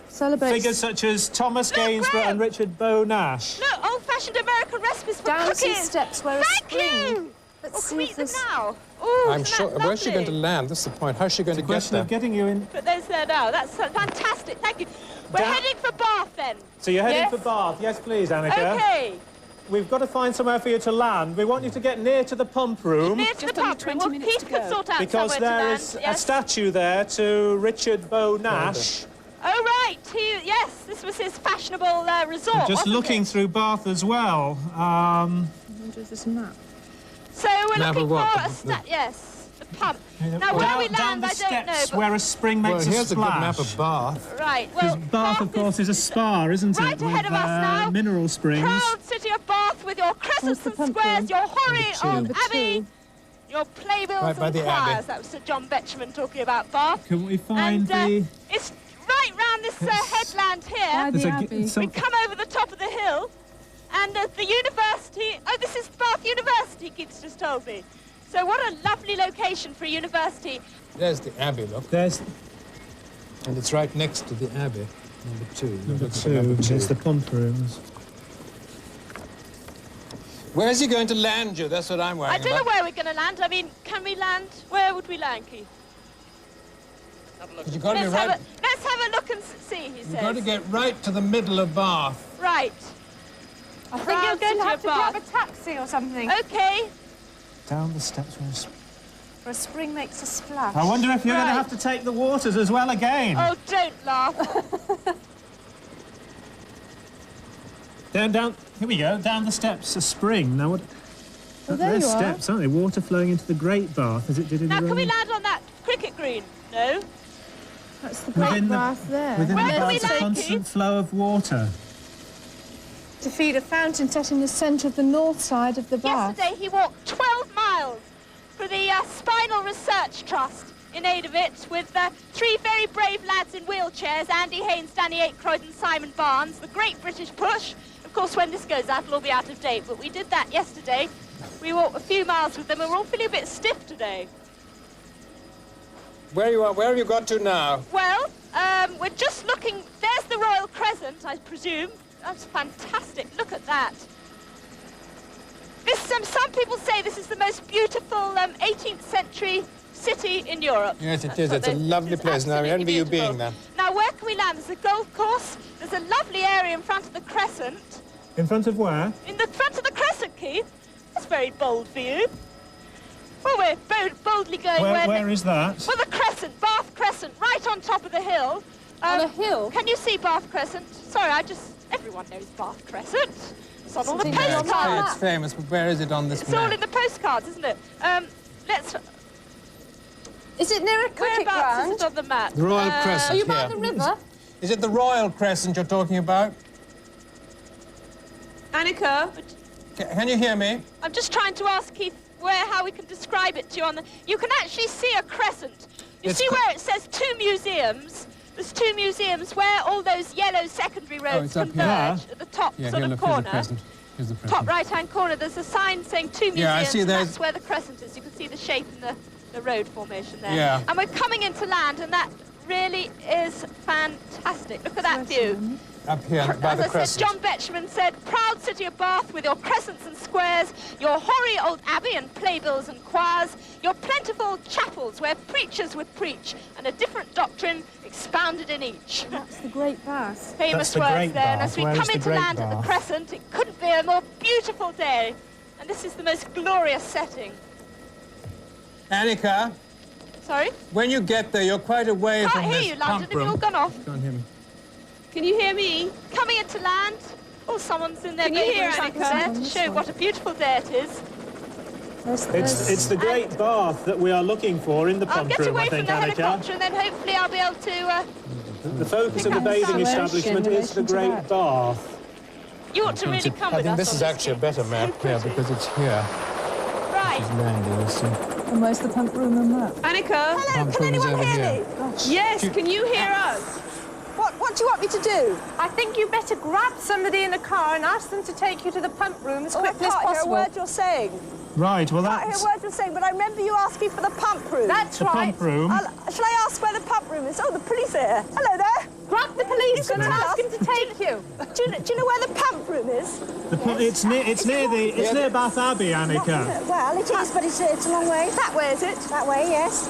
Celebrates...
Figures such as Thomas Gainsborough and Richard Beau Nash.
Look, old-fashioned American recipes for
Down some
cookies.
steps where a
Thank
spring...
you.
Let's
Well,
see
can we
if
eat them
this...
now? Ooh,
I'm
isn't
sure.
that
Where's she going to
lovely?
land? This is the point. How's she going to get
Question
there?
of getting you in.
But there's there now. That's fantastic. Thank you. We're
Down-
heading for Bath then.
So you're heading
Yes.
for Bath. Yes, please, Annika.
Okay.
We've got to find somewhere for you to land. We want you to get near to the pump room
Near to the
Just under
pub room.
20
Well,
minutes
Keith
to
could
go.
sort out
because
somewhere
there
to
is
land.
a
Yes.
statue there to Richard Beau Nash.
Oh, right. Yes, this was his fashionable resort,
Just
wasn't
looking
it?
through Bath as well.
There's this map.
So we're
Map
looking
of
for
what?
yes, the pub. Now, where we
down
land,
the
I don't know.
steps
But...
where a spring
Well,
makes
here's
a
a good
splash.
map of Bath.
Right,
Because
well,
Bath, of course, is a spa, isn't it?
right ahead
with,
of us now.
Mineral springs.
Proud city of Bath with your crescents
the
and
pump
squares,
room?
your hoary
Number two.
old
Number
abbey.
2.
your playbills
Right by
and
the
choirs.
Abbey.
That was Sir John Betjeman talking about Bath.
Can we find the...
It's right round this headland here.
By the Abbey.
We come over the top of the hill, and the university... Oh, this is Bath University, Keith's just told me. So what a lovely location for a university.
There's the Abbey, look.
There's
And it's right next to the Abbey. Number 2.
number two. It's the pump rooms.
Where's he going to land you? That's what I'm worrying
I
about.
don't know where we're going to land. I mean, can we land? Where would we land, Keith?
You've got to be right...
Let's have a look and see, he says.
You've got to get right to the middle of Bath.
Right.
I think you're going to have to
Bath.
grab a taxi or something.
OK.
Down the steps.
Or a spring makes a splash.
I wonder if you're going to
Right.
have to take the waters as well again.
Oh, don't laugh.
Down. Here we go. Down the steps, a spring. Now what?
Well, there
There's
you are.
steps, aren't they? Water flowing into the Great Bath as it did in
Now,
the
can we
Roman...
land on that cricket green? No.
That's the
Within
Great
the-
Bath there.
Within
Where
the
can we
bath's a
land,
constant
Keith?
flow of water.
To feed a fountain set in the centre of the north side of the bath.
Yesterday, he walked 12 miles for the Spinal Research Trust in aid of it with 3 very brave lads in wheelchairs, Andy Haynes, Danny Aykroyd and Simon Barnes, the Great British Push. Of course, when this goes out, it'll all be out of date, but we did that yesterday. We walked a few miles with them and we're all feeling a bit stiff today.
Where you are? Where have you got to now?
Well, we're just looking... There's the Royal Crescent, I presume. That's fantastic. Look at that. This, some people say this is the most beautiful 18th century city in Europe.
Yes, it
That's
is.
what
It's a
they-
lovely
it's
place, and I
absolutely
envy you
beautiful.
being there.
Now, where can we land? There's a golf course. There's a lovely area in front of the Crescent.
In front of where?
In the front of the Crescent, Keith. That's very bold for you. Well, we're boldly going
Where is that?
Well, the Crescent, Bath Crescent, right on top of the hill.
On a hill?
Can you see Bath Crescent? Sorry, everyone knows Bath Crescent. It's on all the
It's in your
postcards.
It's famous, but where is it on this
It's all
map?
in the postcards, isn't it? Let's...
Is it near a cricket
Whereabouts is
ground?
it on the map?
The Royal Crescent
Are you by
here.
the river?
Is it the Royal Crescent you're talking about?
Anneka,
Can you hear me?
I'm just trying to ask Keith how we can describe it to you on the... You can actually see a crescent. You
It's
see where it says 2 museums? There's 2 museums where all those yellow secondary roads
it's up here.
converge at the top
Yeah,
sort
here,
of
look, here's the
corner.
crescent. Here's the
Top
crescent.
right-hand corner, there's a sign saying 2 museums,
Yeah, I see
and
there's-
that's where the crescent is. You can see the shape and the road formation there.
Yeah.
And we're coming into land, and that really is fantastic. Look at that view.
Up here by the
As I
crescent.
said, John Betjeman said, proud city of Bath with your crescents and squares, your hoary old abbey and playbills and choirs, your plentiful chapels where preachers would preach, and a different doctrine expounded in each.
That's the Great Bath.
Famous
That's the
words
Great
there, and
Bath.
as we
Where
come
is the
into
Great
land at the
Bath?
Crescent, it couldn't be a more beautiful day. And this is the most glorious setting.
Anneka,
Sorry?
when you get there, you're quite away
Can't
from
hear
this
you, London.
pump
Have you all
room.
gone off?
Can't hear me.
Can you hear me?
Coming into land. Oh, someone's in there.
Can you hear
there to show what a beautiful day it is.
It's the Great Bath that we are looking for in the
I'll
pump
get
room,
away
I
from
think,
the
Anneka.
helicopter and then hopefully I'll be able to...
The focus of the bathing establishment is the Great Bath.
You ought to really come
I
with
think
us
this
on
is actually a better map here because it's here.
Right.
It's landing, you see.
And where's the pump room on that?
Anneka?
Pump room is over here.
Yes, can you hear us?
What do you want me to do? I think you better grab somebody in a car and ask them to take you to the pump room as quickly as possible.
you're saying.
Right, well
I hear
that's
words you're saying, but I remember you asking for the pump room.
That's
the
right.
pump room.
Shall I ask where the pump room is? Oh, the police are here. Hello there.
Grab the police and ask him to take you.
Do you know where the pump room is?
It's near Bath Abbey, Anneka.
Well, it is, but it's a long way. That way, is it? That way, yes.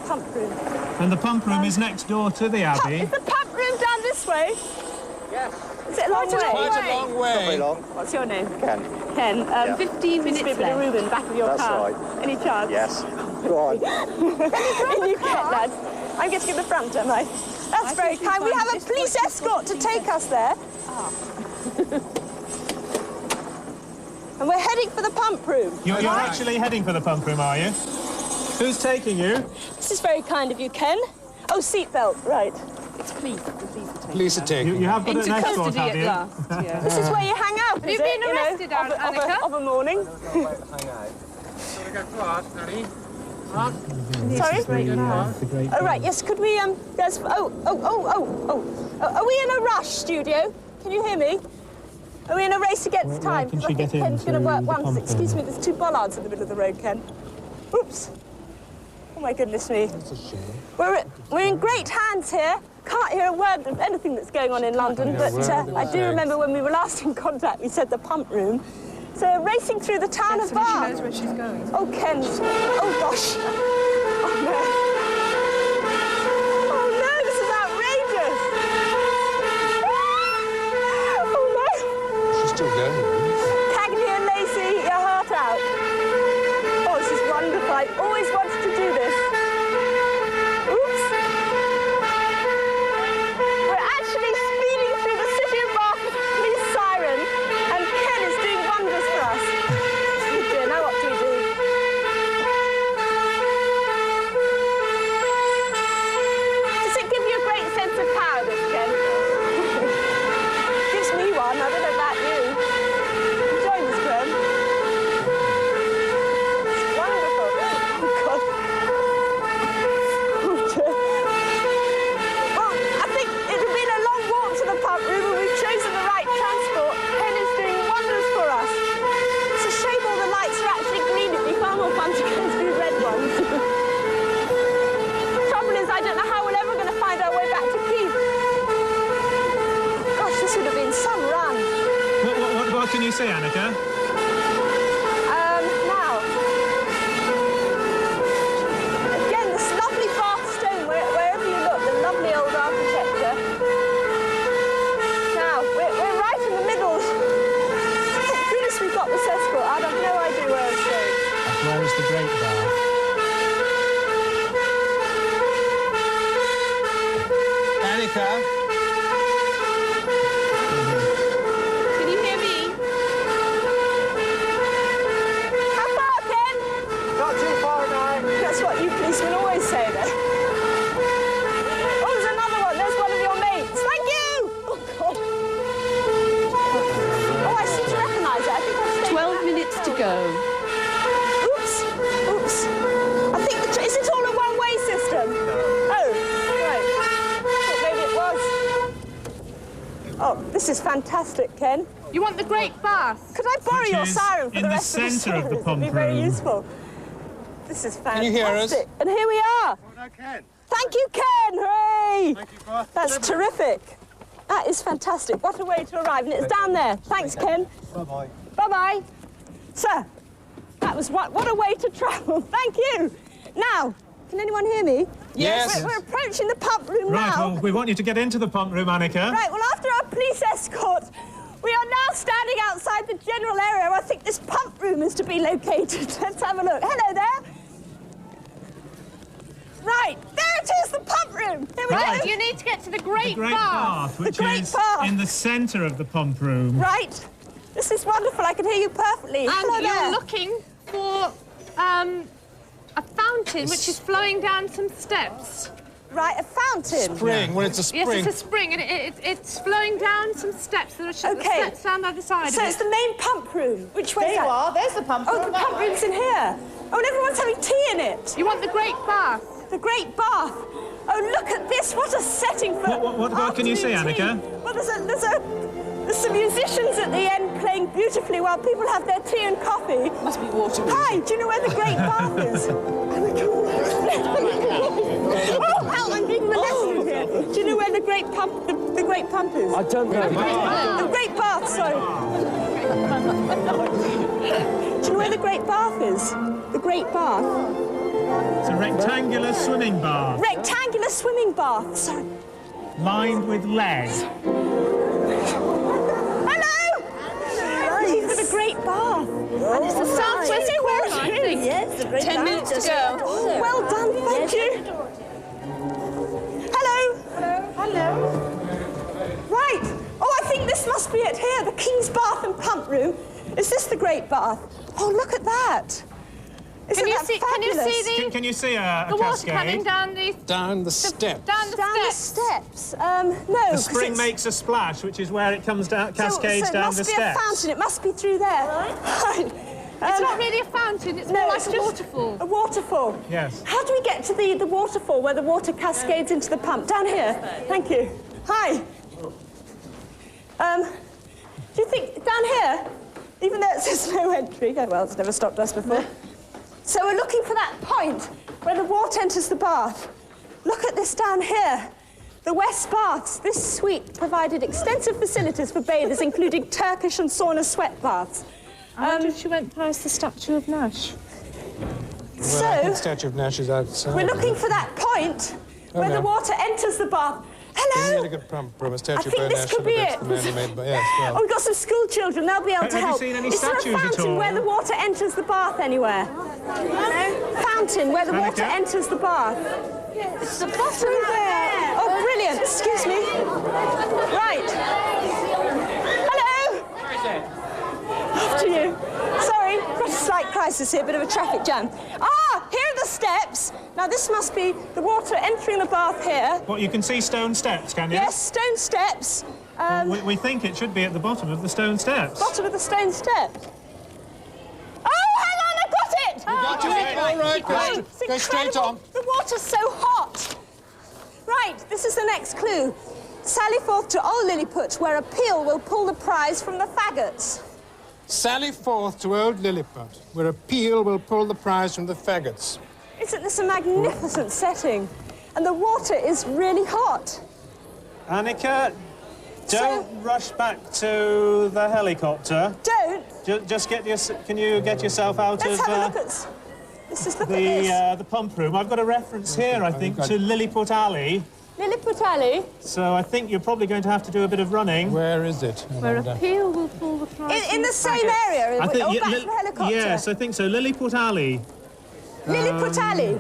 Pump room.
And the pump room is next door to the Abbey.
Is the pump room down this way? Yes. Is it a long way?
Quite a long way.
Not very long.
What's your name?
Ken.
Ken. 15 minutes left. Reuben, back of your
That's
car.
right.
Any chance?
Yes. Go on.
Can you get, lads? I'm getting in the front, am I? That's very kind. We have a police escort to take us there. And we're heading for the pump room.
You're actually heading for the pump room, are you? Who's taking you?
This is very kind of you, Ken. Oh, seatbelt, right.
It's police.
Police are taking
You have got an escort, have you?
This is where you hang out,
Have you been arrested, Anneka?
of a morning. Sorry? Oh, right, yes, could we, there's, are we in a rush, studio? Can you hear me? Are we in a race against time? Because I think Ken's going to work once. Excuse me, there's 2 bollards in the middle of the road, Ken. Oops. Oh, my goodness me.
That's a shame.
We're in great hands here. Can't hear a word of anything that's going on in London, but I do remember when we were last in contact, we said the pump room. So racing through the town of Bath.
She knows where she's going.
Oh, Ken. Oh, gosh. Oh, no. Oh, no, this is outrageous. Oh, no.
She's still going.
Cagney and Lacey, eat your heart out. Oh, this is wonderful. I always wanted to do this. Oops. We're actually speeding through the city of Bath with a police siren, and Ken is doing wonders for us. Oh dear, now what do we do? Does it give you a great sense of power, this, Ken? Gives me one. I don't know about you. Join us, Ken. It's wonderful. Oh, God. Oh, dear. Well, I think it had been a long walk to the pump room, and we've chosen the right transport. Ken is doing wonders for us. It's a shame all the lights are actually green. It'd be far more fun to go through red ones. The trouble is, I don't know how we're ever going to find our way back to Keith. Gosh, this would have been some run.
What can you say, Anneka?
Now, again, this lovely Bath stone, wherever you look, the lovely old architecture. Now, we're right in the middle. Thank goodness we got this escort. I'd have no idea where it's going.
Where is the Great Bath?
Anneka?
Can you hear me?
How far, Ken?
Not too far now.
That's what you policemen always say, then. Oh, there's another one. There's one of your mates. Thank you! Oh, God. Oh, I seem to recognise it. I think I've stayed
12
back.
minutes to go.
Oops. Oops. I think is it all a one-way system? Oh, right. Thought maybe it was. Oh, this is fantastic, Ken.
You want the Great Bath?
Could I borrow
Which
your
is
siren for
in
the
the
rest of the
centre of the
series?
pump
It'd be very
room.
useful. This is fantastic.
Can you hear us?
And here we are. Thank you, Ken. Hooray!
Thank you, Bath.
That's terrific. That is fantastic. What a way to arrive. And it's down there. Thanks, Ken.
Bye-bye.
Bye-bye. Sir, that was what a way to travel. Thank you. Now, can anyone hear me?
Yes.
We're approaching the pump room
Right,
now.
well, we want you to get into the pump room, Anneka.
Right, well, after our police escort, we are now standing outside the general area where I think this pump room is to be located. Let's have a look. Hello there. Right, there it is, the pump room. Here we
Right.
go.
You need to get to the Great,
Great Bath, which
Great
is
Bath.
in the centre of the pump room.
Right. This is wonderful. I can hear you perfectly. Hello
And
there.
you're looking for a fountain which is flowing down some steps.
Right, a fountain.
Spring, when it's a spring.
Yes, it's a spring, and it's flowing down some steps. There are
Okay.
steps down by the side
So
of
it's
it.
the main pump room. Which way
There
is
you
that?
are, there's the pump room.
Oh, the pump room's in here. Oh, and everyone's having tea in it.
You want the Great Bath?
The Great Bath. Oh, look at this. What a setting for
What can you say,
afternoon tea.
Anneka?
Well, there's some musicians at the end playing beautifully while people have their tea and coffee.
Must be water.
Hi, do you know where the Great Bath is? Oh, hell, I'm being molested here. Do you know where the Great Pump is?
I don't know.
The Great Bath, sorry. Do you know where the Great Bath is? The Great Bath.
It's a rectangular swimming bath,
Rectangular swimming bath, sorry.
lined with lead.
Hello! This is the Great Bath.
And it's the southwest corner, I think.
Yes, the Great
10 minutes to go.
Well done, thank you. Hello.
Hello.
Right. Oh, I think this must be it here, the King's Bath and Pump Room. Is this the Great Bath? Oh, look at that. Isn't
Can you
that
see?
fabulous?
Can you see a
The water
cascade?
coming down the
Down the steps.
down the
Down the
steps.
steps. No.
The
'cause
spring
it's-
makes a splash, which is where it comes down, cascades
so it
down
must
the
be
steps.
a fountain. It must be through there. Right.
It's not really a fountain, it's more like a waterfall.
A waterfall?
Yes.
How do we get to the waterfall where the water cascades into the pump? Down here. Thank you. Hi. Do you think down here, even though it says no entry, oh well, it's never stopped us before. So we're looking for that point where the water enters the bath. Look at this down here. The West Baths. This suite provided extensive facilities for bathers, including Turkish and sauna sweat baths.
I wonder if she went past the statue of Nash.
Well, I think the statue of Nash is outside.
We're looking for that point where the water enters the bath. Hello?
Really good from a statue
I think
by
this
Nash.
could be it. Oh, we've got some school children. They'll be able to help.
Have you seen any
Is there
statues
a
at
fountain
all?
where the water enters the bath anywhere? No? Fountain where the water enters the bath.
It's the bottom
there. Oh, brilliant. Excuse me. Right. Hello?
Where is it?
After you. Sorry, got a slight crisis here, bit of a traffic jam. Ah, here are the steps. Now this must be the water entering the bath here.
What, you can see stone steps, can you?
Yes, stone steps.
We think it should be at the bottom of the stone steps.
Bottom of the stone steps. Oh, hang on, I got it!
got it. All right, go straight on.
The water's so hot. Right, this is the next clue. Sally forth to Old Lilliput, where a peal will pull the prize from the faggots.
Sally forth to old Lilliput, where a peal will pull the prize from the faggots.
Isn't this a magnificent setting? And the water is really hot.
Annika, don't rush back to the helicopter.
Don't?
Just get your... Can you get yourself out
Let's
of...
have a look at... Let's just look at this.
The pump room. I've got a reference here, I think, to Lilliput Alley.
Lilliput Alley?
So I think you're probably going to have to do a bit of running.
Where is it?
Where a peal will pull the prize.
In the same area?
I think,
back to the helicopter?
Yes, I think so. Lilliput Alley.
Lilliput Alley?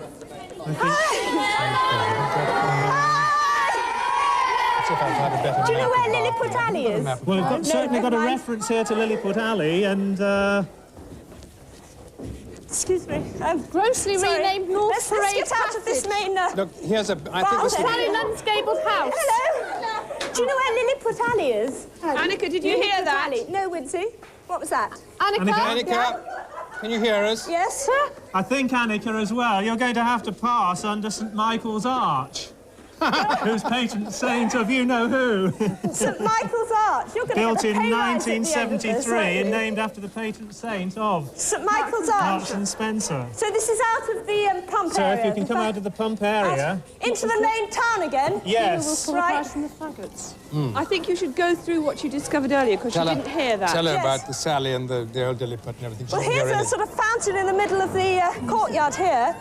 Do you know where Lilliput Alley is?
Well, I've certainly got a reference here to Lilliput Alley, and...
Excuse me.
Grossly renamed North
Let's
Parade
get out of this main...
Look, here's a... I think this
Sally Lunn's gabled house.
Hello? Do you know where Lilliput Alley is?
Annika, did you hear that?
Alley. No, Wincy. What was that?
Annika, can you hear us?
Yes, sir?
I think, Annika, as well, you're going to have to pass under St Michael's Arch. Whose patron saint of you-know-who.
St Michael's Arch. You're going to
Built
get
in
a pay rise at the end of
1973
this,
and named after the patron saint of...
St Michael's Arch.
Marks and Spencer.
So this is out of the pump
So
area?
if you can come out of the pump area...
Into the main town again?
Yes.
Right.
From the faggots.
I think you should go through what you discovered earlier, because you didn't hear that.
Tell her
Yes.
about the Sally and the old Lilliput and everything.
Well, here's a sort of fountain in the middle of the courtyard here.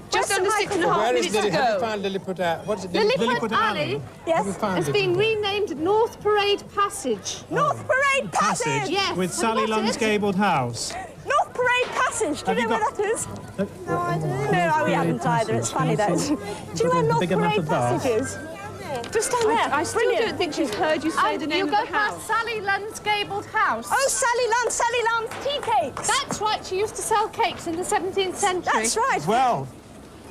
Just under 6.5
Where is
minutes to
Lily? Have you
go.
found Lilliput? What is it?
Lilliput Alley
Yes.
has been renamed North Parade Passage.
North Parade Passage!
Yes.
With Sally
What
Lunn's
is?
gabled house.
North Parade Passage. Do you know where that is?
No, I don't.
No, we haven't either. It's funny, though. Do you know where North
Big enough
Parade
of that.
Passage is? Just down there.
I still don't think she's heard you say the name
You
of
go
the house.
past Sally Lunn's gabled house.
Oh, Sally Lunn's tea cakes.
That's right, she used to sell cakes in the 17th century.
That's right.
Well,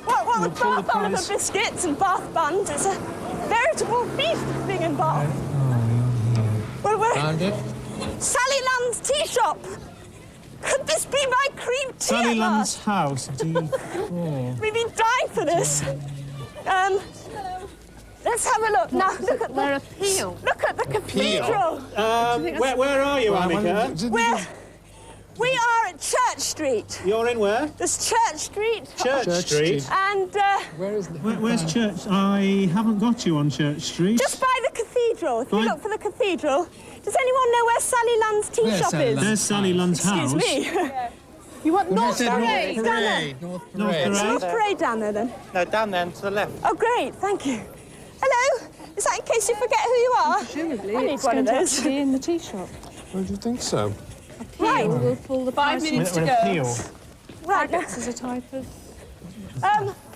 Well, with
pull the
Bath Oliver
prize.
biscuits and Bath buns, it's a veritable feast being in Bath. Well, we're...
Found it?
Sally Lunn's tea shop. Could this be my cream tea
Sally
at
Lunn's
last?
house, D4.
We've been dying for this. Let's have a look. Now, look at
Where a
the...
peal.
Look at the cathedral.
Where are you, Annika?
We are at Church Street.
You're in where?
There's Church Street.
Church Street.
And
Where is the...
Where's Church? I haven't got you on Church Street.
just by the cathedral. If you
Fine.
look for the cathedral, does anyone know where Sally Lunn's tea
Where's
shop
Sally
is?
Lunn's?
There's Sally Lunn's house.
Excuse me. You want
Well,
North
you said
Parade?
North
Down there.
Parade. North
North
Parade.
Parade.
North Parade down there, then.
No, down there and to the left.
Oh, great. Thank you. Hello. Is that in case you forget who you are?
Presumably,
I need
it's
one
going
of
to
those.
have to be in the tea shop.
Well, do you think so?
Right.
We'll pull the
5 minutes to
We're
go.
an appeal.
Right.
This is a type of...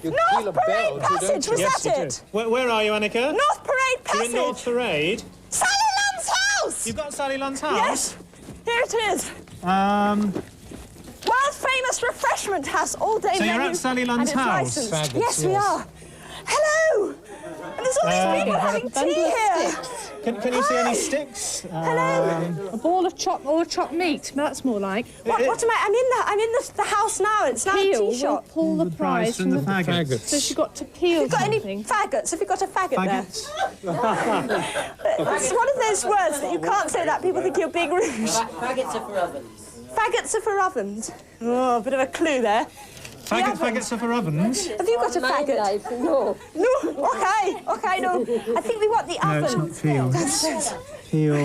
You
North
feel a bell,
Parade
do you,
Passage,
don't
was
you?
that it?
Where are you, Annika?
North Parade
You're
Passage.
in North Parade.
Sally Lunn's house.
You've got Sally Lunn's house?
Yes. Here it is. World famous refreshment house, all day
So
menu.
you're at Sally Lunn's
and it's
house?
licensed.
Faggots,
Yes, we
yes.
are. Hello. And there's all these people having tea here.
Can you see any sticks?
Hello. A ball of chopped meat. That's more like.
What am I? I'm in the house now. It's now a tea shop.
Pull the prize
from the faggots.
So she got to peel.
Have you got
something.
any faggots? Have you got a faggot
Faggots?
there? It's one of those words that you can't say that. People think you're being rude.
Faggots are for ovens.
Faggots are for ovens. Oh, a bit of a clue there.
Faggots are for ovens.
Have you got a faggot? No. No? OK, no. I think we want the oven.
No, it's not peel. Peel.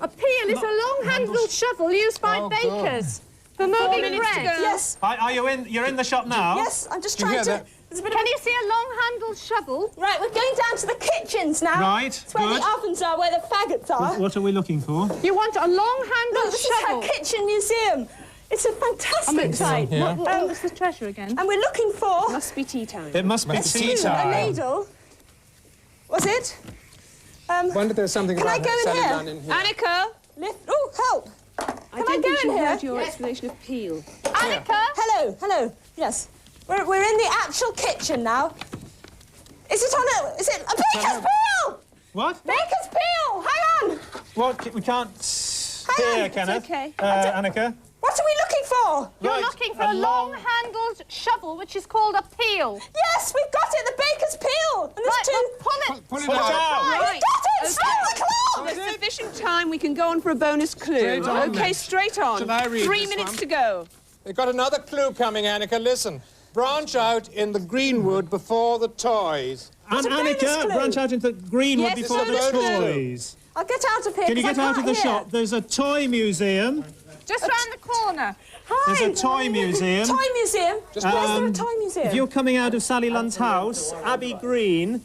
A peel is a long-handled shovel used by bakers for moving bread.
Yes.
Are you in? You're in the shop now?
Yes, I'm just trying to...
Can you see a long-handled shovel?
Right, we're going down to the kitchens now.
Right,
it's where the ovens are, where the faggots are.
What are we looking for?
You want a long-handled
this
shovel?
is our kitchen museum. It's a fantastic site.
What was the treasure again?
And we're looking for...
Must be tea time.
It must be tea time.
A ladle. Was it?
Wonder there's something
can
about
I go in
Sally
here?
Lunn in here.
Annika!
Oh, help!
I don't think she heard your explanation of peel.
Anneka! Hello. Yes. We're in the actual kitchen now. Is it a baker's peel?
What?
Baker's peel! Hang on!
What? We can't hear, Kenneth.
It's okay.
What
Annika?
are we looking for?
You're looking for a long-handled shovel, which is called a peel.
Yes, we've got it, the baker's peel. And there's two...
Pull it
out.
Right.
We've got it! Stop the clock!
There's sufficient time. We can go on for a bonus clue.
Straight on,
OK,
then.
straight on.
Shall I read
3
this
minutes
one?
to go.
They've got another clue coming, Anneka. Listen. Branch out in the greenwood before the toys.
And Anneka, branch out into the greenwood before the toys.
I'll get out of here.
Can you get out of the shop? There's a toy museum.
Just round the corner.
Hi.
There's a toy museum.
Toy museum? Where's there a toy museum?
If you're coming out of Sally Lunn's house, Abbey Green.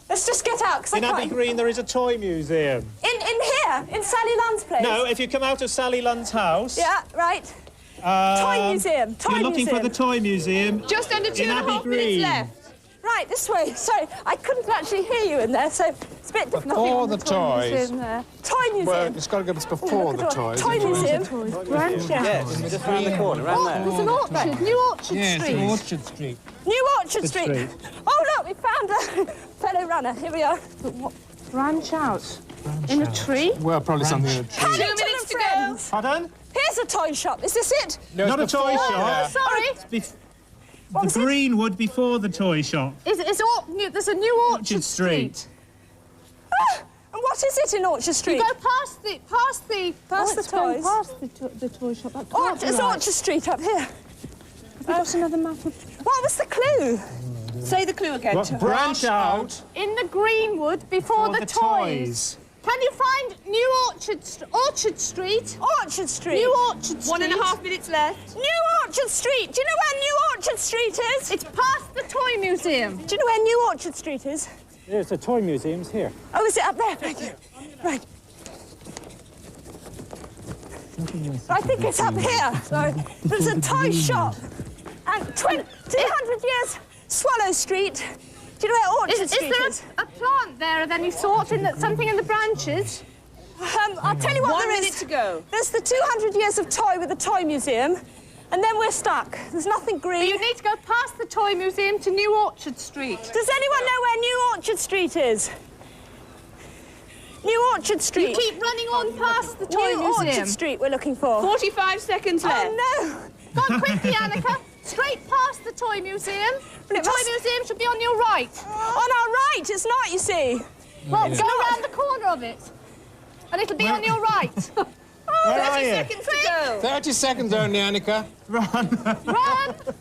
Let's just get out, because I
In
can't...
Abbey Green, there is a toy museum.
In here? In Sally Lunn's place?
No, if you come out of Sally Lunn's house...
Yeah, right. Toy museum.
You're looking for the toy museum.
Just under 2.5 minutes
Green.
left.
Right, this way. Sorry, I couldn't actually hear you in there, so it's a bit difficult.
Before the toys.
Toy museum.
Well, it's got to go before the toys.
Toy museum.
Yes, just round the corner, round there.
There's an orchard, New Orchard Street.
Orchard Street.
New Orchard Street. Oh, look, we found a fellow runner. Here we are.
Branch out. In a tree?
Well, probably something in a tree.
2 minutes to go.
Pardon?
Here's a toy shop. Is this it?
No,
Not a toy shop.
Sorry.
The greenwood before the toy shop.
There's a New Orchard Street.
And what is it in Orchard Street?
You go past the
Past the toys.
Past the toy shop.
It's Orchard Street up here.
That's another map of...
What was the clue?
Say the clue again.
Branch out
In the greenwood before the toys. Can you find New Orchard Street?
Orchard Street?
New Orchard Street.
1.5 minutes left.
New Orchard Street. Do you know where New Orchard Street is?
It's past the toy museum.
Do you know where New Orchard Street is?
There's a toy museum's here.
Oh, is it up there? Thank you. Right. I think it's up here. So there's a toy shop. And 200 years Swallow Street. Do you know where Orchard Street is?
Is there a plant there of any sort, something in the branches?
I'll tell you what
1
there is.
minute to go.
There's the 200 years of toy with the toy museum, and then we're stuck. There's nothing green.
But you need to go past the toy museum to New Orchard Street.
Does anyone know where New Orchard Street is? New Orchard Street.
You keep running on past the toy
New
museum.
Orchard Street we're looking for.
45 seconds left.
Oh, no.
Go on quickly, Anneka. Straight past the toy museum. The toy museum should be on your right.
On our right, it's not, you see.
Well, go around the corner of it. And it'll be on your right.
30 seconds to go.
30 seconds only, Anneka.
Run.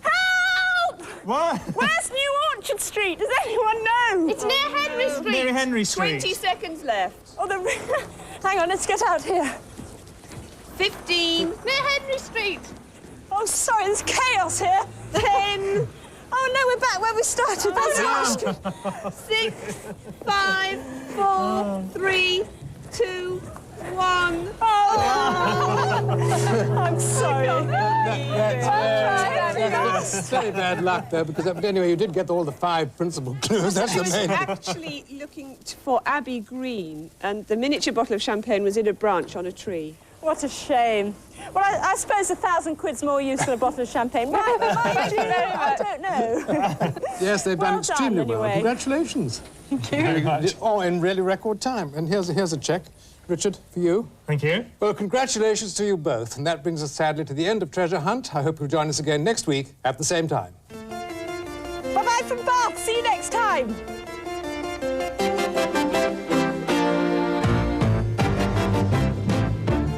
Help!
What?
Where's New Orchard Street? Does anyone know?
It's near Henry Street.
Near Henry Street.
20 seconds left.
Oh, hang on, let's get out here.
15.
Near Henry Street.
Oh, sorry, there's chaos here. 10. Oh, no, we're back where we started. That's
6, 5, 4, 3, 2, 1.
Oh! I'm sorry.
That's very bad luck, though, because but anyway, you did get all the 5 principal clues. That's
I
the
was
main.
actually looking for Abbey Green, and the miniature bottle of champagne was in a branch on a tree.
What a shame. Well, I suppose 1,000 quid's more use than a bottle of champagne. Might be, I don't know.
Yes, they've done extremely well.
Anyway.
Congratulations.
Thank you very much.
Oh, in really record time. And here's a check, Richard, for you.
Thank you.
Well, congratulations to you both. And that brings us sadly to the end of Treasure Hunt. I hope you'll join us again next week at the same time.
Bye-bye from Bath. See you next time.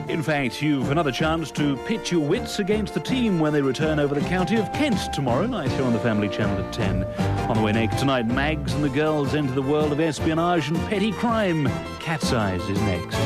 In fact, you've another chance to pitch your wits against the team when they return over the county of Kent tomorrow night here on the Family Channel at 10. On the way next tonight, Mags and the girls enter the world of espionage and petty crime. Cat's Eyes is next.